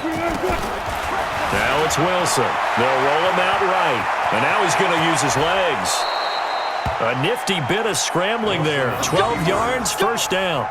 Now it's Wilson. They'll roll him out right. And now he's going to use his legs. A nifty bit of scrambling there. 12 yards, first down.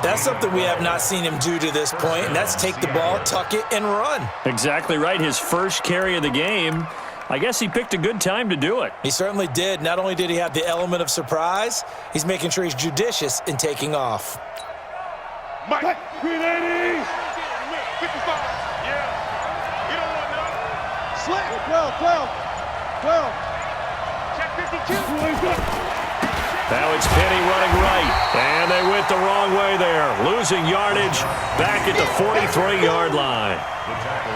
That's something we have not seen him do to this point, and that's take the ball, tuck it, and run. Exactly right. His first carry of the game. I guess he picked a good time to do it. He certainly did. Not only did he have the element of surprise, he's making sure he's judicious in taking off. Mike, 380. 55. Yeah. You don't want none. Slick. 12. Check 52. Now it's Penny running right. And they went the wrong way there. Losing yardage back at the 43-yard line.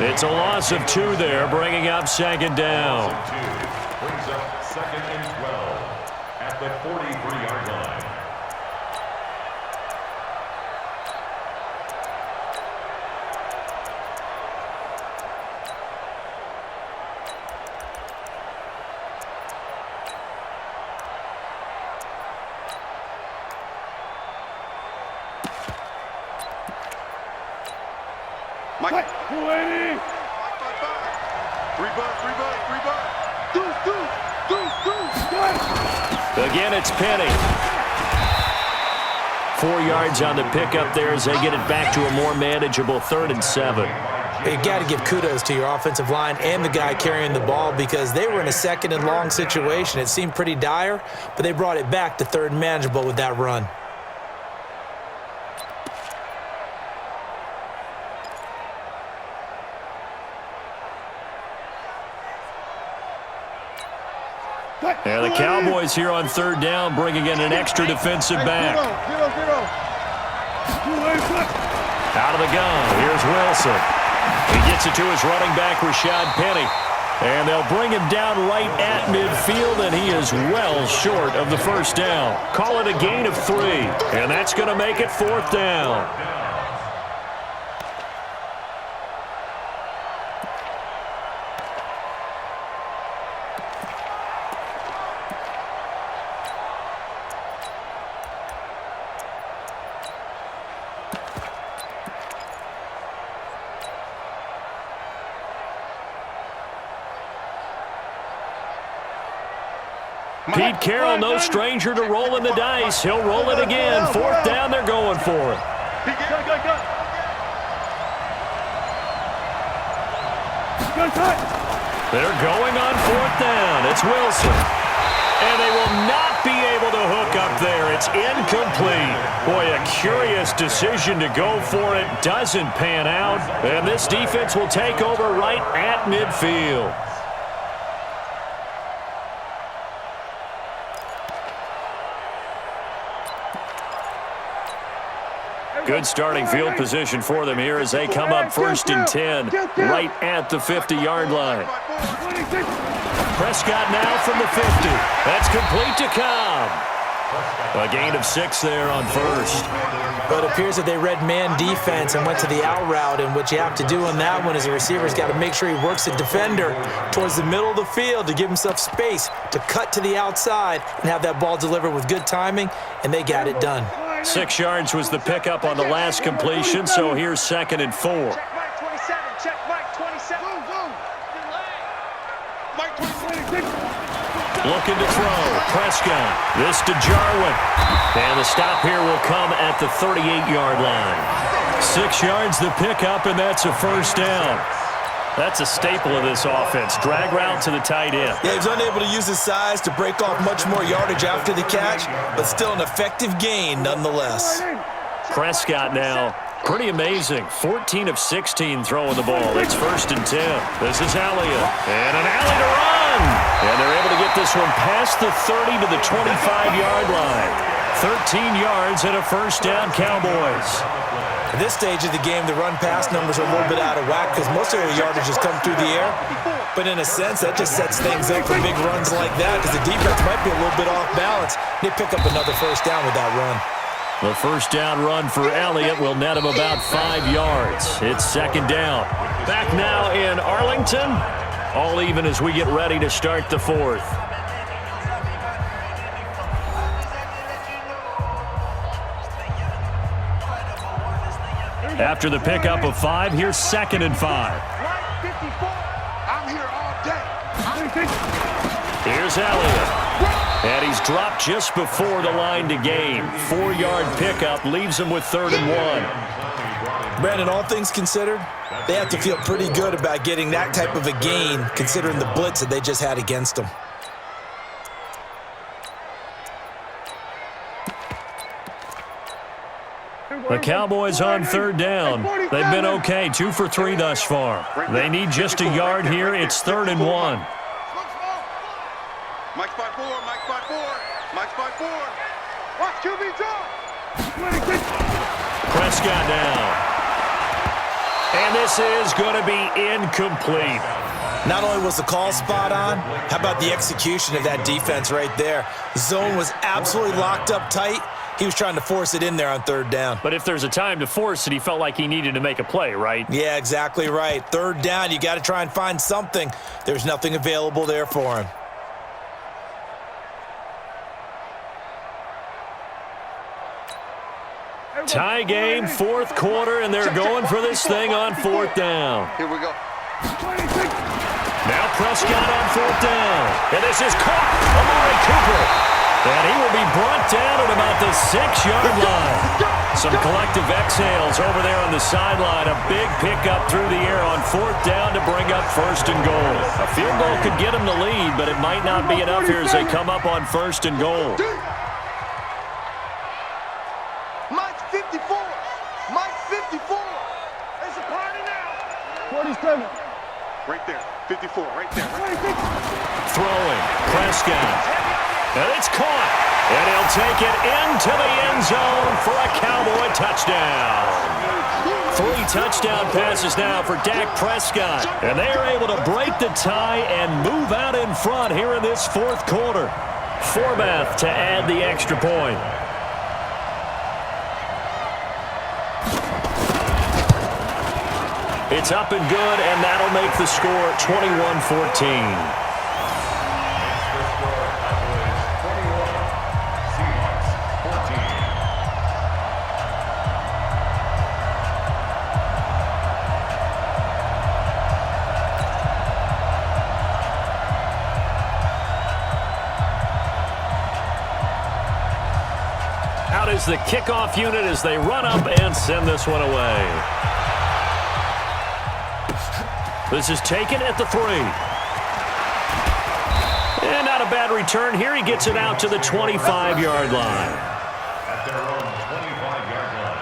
It's a loss of 2 there, bringing up second down. Brings up second and 12 at the 43-yard line. Mike, 280. 3 buck. Again, it's Penny. 4 yards on the pickup there as they get it back to a more manageable 3rd and 7. You got to give kudos to your offensive line and the guy carrying the ball because they were in a 2nd and long situation. It seemed pretty dire, but they brought it back to 3rd and manageable with that run. And the Cowboys here on 3rd down, bringing in an extra defensive back. Out of the gun, here's Wilson. He gets it to his running back, Rashad Penny. And they'll bring him down right at midfield, and he is well short of the first down. Call it a gain of 3, and that's going to make it 4th down. Pete Carroll, no stranger to rolling the dice. He'll roll it again. 4th down, they're going for it. They're going on 4th down. It's Wilson. And they will not be able to hook up there. It's incomplete. Boy, a curious decision to go for it. Doesn't pan out. And this defense will take over right at midfield. Good starting field position for them here as they come up 1st and 10, right at the 50-yard line. Prescott now from the 50. That's complete to Cobb. A gain of 6 there on 1st. But it appears that they read man defense and went to the out route, and what you have to do on that one is the receiver's got to make sure he works the defender towards the middle of the field to give himself space to cut to the outside and have that ball delivered with good timing, and they got it done. 6 yards was the pickup on the last completion, so here's 2nd and 4. Check Mike 27. Check Mike 27. Mike 27. Looking to throw. Prescott. This to Jarwin. And the stop here will come at the 38-yard line. 6 yards the pickup, and that's a 1st down. That's a staple of this offense. Drag route to the tight end. Yeah, he's unable to use his size to break off much more yardage after the catch, but still an effective gain nonetheless. Prescott now, pretty amazing. 14 of 16 throwing the ball. It's 1st and 10. This is Elliott. And an alley to run. And they're able to get this one past the 30 to the 25-yard line. 13 yards and a 1st down, Cowboys. At this stage of the game, the run-pass numbers are a little bit out of whack because most of the yardage has come through the air. But in a sense, that just sets things up for big runs like that because the defense might be a little bit off balance. They pick up another 1st down with that run. The 1st down run for Elliott will net him about 5 yards. It's 2nd down. Back now in Arlington. All even as we get ready to start the 4th. After the pickup of 5, here's 2nd and 5. Right 54. I'm here all day. Here's Elliott. And he's dropped just before the line to gain. 4-yard pickup leaves him with 3rd and 1. Brandon, all things considered, they have to feel pretty good about getting that type of a gain considering the blitz that they just had against them. The Cowboys on 3rd down. They've been okay, 2 for 3 thus far. They need just a yard here. It's 3rd and 1. Mike's by 4, Mike's by 4, Mike's by 4. Watch QB drop. Prescott now. And this is going to be incomplete. Not only was the call spot on, how about the execution of that defense right there? The zone was absolutely locked up tight. He was trying to force it in there on 3rd down. But if there's a time to force it, he felt like he needed to make a play, right? Yeah, exactly right. 3rd down, you got to try and find something. There's nothing available there for him. Tie game, 4th quarter, and they're going for this thing on 4th down. Here we go. Now Prescott on 4th down. And this is caught. Amari Cooper. And he will be brought down at about the 6-yard line. Some collective exhales over there on the sideline. A big pickup through the air on 4th down to bring up 1st and goal. A field goal could get him the lead, but it might not be enough here as they come up on 1st and goal. Mike's 54. Mike's 54. It's a party now. 47. Right there. 54. Right there. Throwing. Prescott. And it's caught. And he'll take it into the end zone for a Cowboy touchdown. 3 touchdown passes now for Dak Prescott. And they are able to break the tie and move out in front here in this 4th quarter. Forbath to add the extra point. It's up and good, and that'll make the score 21-14. Out is the kickoff unit as they run up and send this one away. This is taken at the 3. And not a bad return here. He gets it out to the 25-yard line. At their own 25-yard line.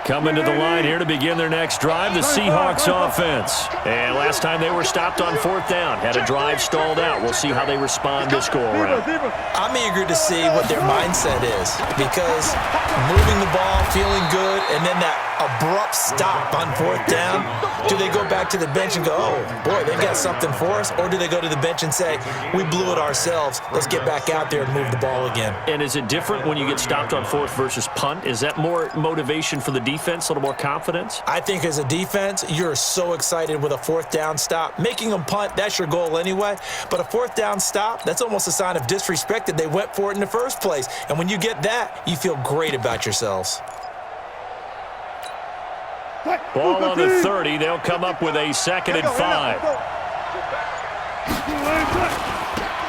Coming to the line here to begin their next drive, the Seahawks offense. And last time they were stopped on 4th down, had a drive stalled out. We'll see how they respond this go-around. I'm eager to see what their mindset is because moving the ball, feeling good, and then that abrupt stop on 4th down, do they go back to the bench and go, oh, boy, they got something for us? Or do they go to the bench and say, we blew it ourselves, let's get back out there and move the ball again? And is it different when you get stopped on 4th versus punt? Is that more motivation for the defense, a little more confidence? I think as a defense, you're so excited with a 4th down stop. Making them punt, that's your goal anyway. But a 4th down stop, that's almost a sign of disrespect that they went for it in the first place. And when you get that, you feel great about yourselves. Ball on the 30. They'll come up with a 2nd and 5.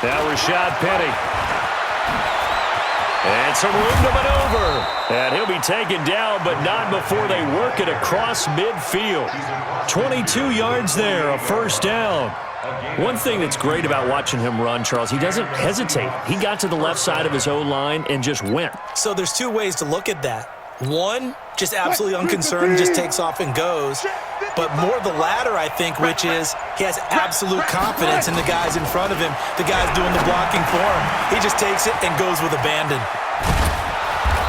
Now Rashad Penny. And some room to maneuver. And he'll be taken down, but not before they work it across midfield. 22 yards there, a 1st down. One thing that's great about watching him run, Charles, he doesn't hesitate. He got to the left side of his O-line and just went. So there's 2 ways to look at that. One, just absolutely unconcerned, just takes off and goes. But more the latter, I think, which is he has absolute confidence in the guys in front of him, the guys doing the blocking for him. He just takes it and goes with abandon.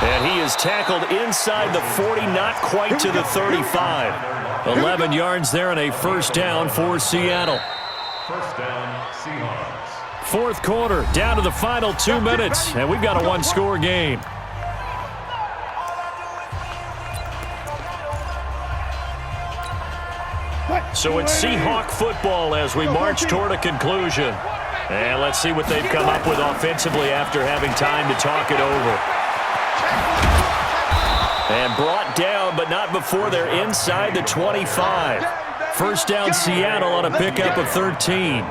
And he is tackled inside the 40, not quite to the 35. 11 yards there and a 1st down for Seattle. 1st down, Seahawks. fourth quarter, down to the final 2 minutes, and we've got a one-score game. So it's Seahawk football as we march toward a conclusion. And let's see what they've come up with offensively after having time to talk it over. And brought down, but not before they're inside the 25. First down, Seattle on a pickup of 13.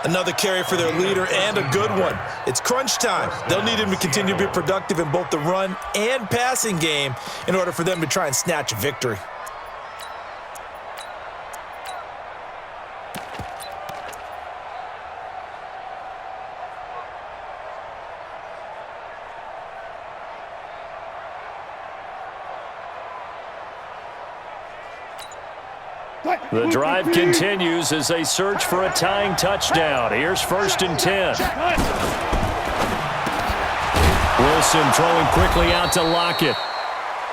Another carry for their leader and a good one. It's crunch time. They'll need him to continue to be productive in both the run and passing game in order for them to try and snatch a victory. The drive continues as they search for a tying touchdown. Here's 1st and 10. Wilson throwing quickly out to Lockett.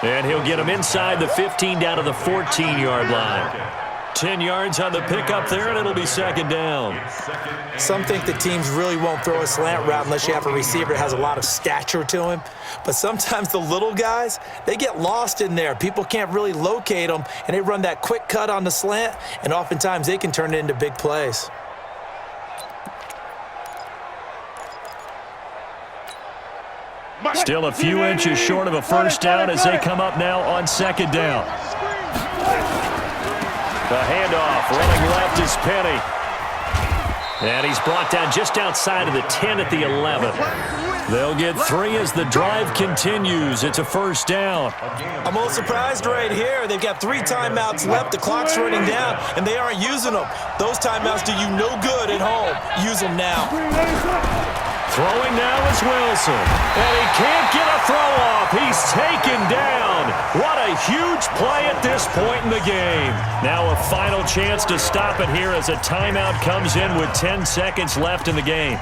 And he'll get him inside the 15 down to the 14-yard line. 10 yards on the pickup there, and it'll be 2nd down. Some think the teams really won't throw a slant route unless you have a receiver that has a lot of stature to him. But sometimes the little guys, they get lost in there. People can't really locate them, and they run that quick cut on the slant, and oftentimes they can turn it into big plays. Still a few inches short of a first down as they come up now on 2nd down. The handoff, running left is Penny. And he's brought down just outside of the 10 at the 11. They'll get 3 as the drive continues. It's a first down. I'm a little surprised right here. They've got 3 timeouts left. The clock's running down, and they aren't using them. Those timeouts do you no good at home. Use them now. Throwing now is Wilson. And he can't get a throw off. He's taken down. What a huge play at this point in the game. Now a final chance to stop it here as a timeout comes in with 10 seconds left in the game.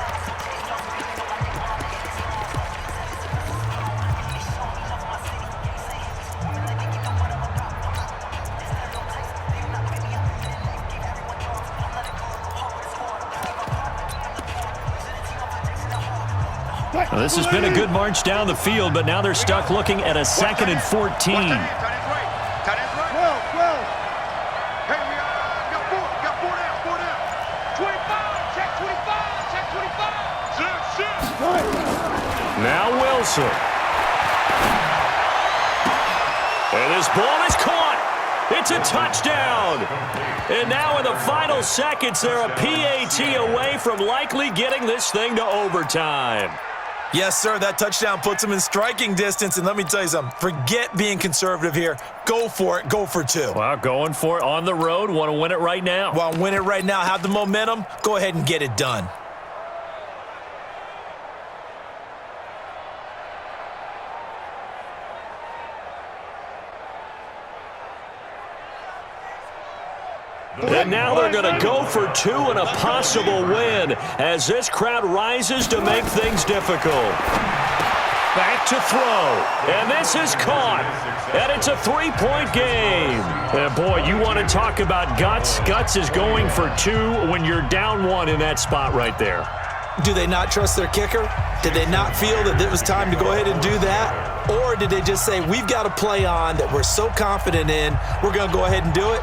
Well, this has been a good march down the field, but now they're stuck looking at a 2nd and 14. Hey, we got 4 down. 25, check 25. Now Wilson. And this ball is caught. It's a touchdown. And now in the final seconds, they're a PAT away from likely getting this thing to overtime. Yes, sir, that touchdown puts them in striking distance, and let me tell you something. Forget being conservative here. Go for it. Go for 2. Well, going for it on the road. Want to win it right now. Want to win it right now. Have the momentum. Go ahead and get it done. And now they're going to go for 2 and a possible win as this crowd rises to make things difficult. Back to throw. And this is caught. And it's a 3-point game. And boy, you want to talk about guts. Guts is going for 2 when you're down 1 in that spot right there. Do they not trust their kicker? Did they not feel that it was time to go ahead and do that? Or did they just say, we've got a play on that we're so confident in, we're going to go ahead and do it?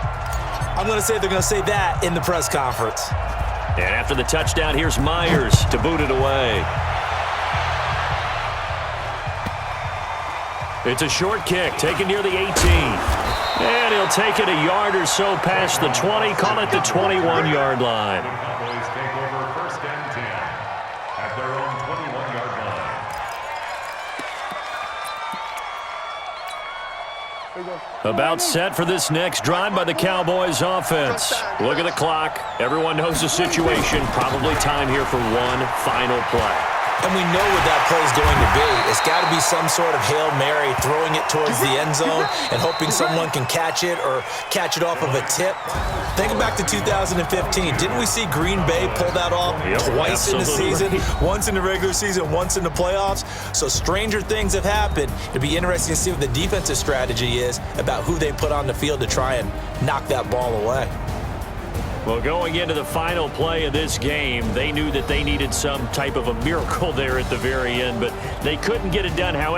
I'm going to say they're going to say that in the press conference. And after the touchdown, here's Myers to boot it away. It's a short kick, taken near the 18. And he'll take it a yard or so past the 20, call it the 21-yard line. The Cowboys take over 1st and 10 at their own 21-yard line. About set for this next drive by the Cowboys offense. Look at the clock. Everyone knows the situation. Probably time here for one final play. And we know what that play is going to be. It's got to be some sort of Hail Mary, throwing it towards the end zone and hoping someone can catch it or catch it off of a tip. Think back to 2015. Didn't we see Green Bay pull that off twice in the season? Once in the regular season, once in the playoffs. So stranger things have happened. It'd be interesting to see what the defensive strategy is about who they put on the field to try and knock that ball away. Well, going into the final play of this game, they knew that they needed some type of a miracle there at the very end, but they couldn't get it done. However,